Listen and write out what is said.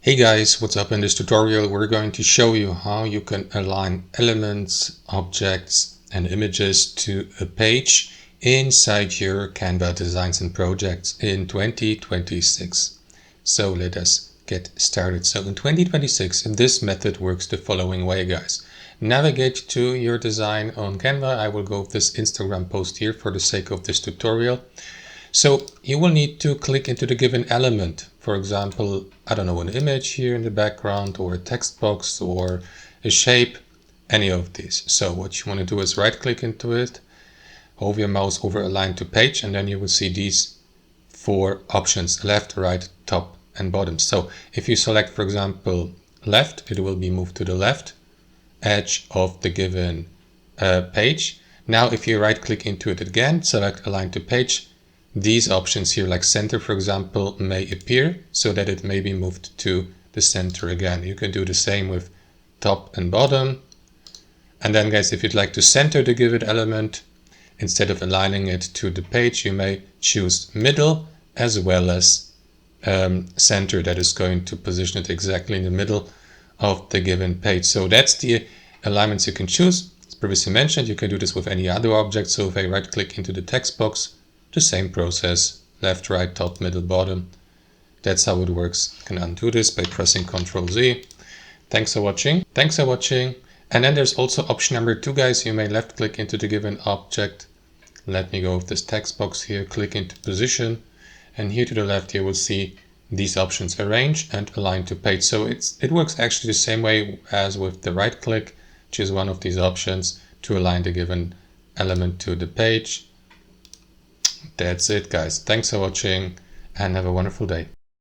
Hey guys, what's up? In this tutorial we're going to show you how you can align elements, objects and images to a page inside your Canva designs and projects in 2026. So let us get started. So in 2026 this method works the following way, guys. Navigate to your design on Canva. I will go with this Instagram post here for the sake of this tutorial. So you will need to click into the given element. For example, I don't know, an image here in the background or a text box or a shape, any of these. So what you want to do is right click into it, hold your mouse over align to page, and then you will see these four options: left, right, top and bottom. So if you select, for example, left, it will be moved to the left edge of the given page. Now if you right click into it again, select align to page, these options here, like center for example, may appear so that it may be moved to the center again. You can do the same with top and bottom. And then guys, if you'd like to center the given element, instead of aligning it to the page, you may choose middle as well as center. That is going to position it exactly in the middle of the given page. So that's the alignments you can choose. As previously mentioned, you can do this with any other object. So if I right click into the text box, the same process, left, right, top, middle, bottom. That's how it works. You can undo this by pressing Ctrl Z. Thanks for watching. And then there's also option number 2, guys. You may left click into the given object. Let me go with this text box here, click into position. And here to the left, you will see these options: arrange and align to page. So it works actually the same way as with the right click. Choose one of these options to align the given element to the page. That's it, guys. Thanks for watching and have a wonderful day.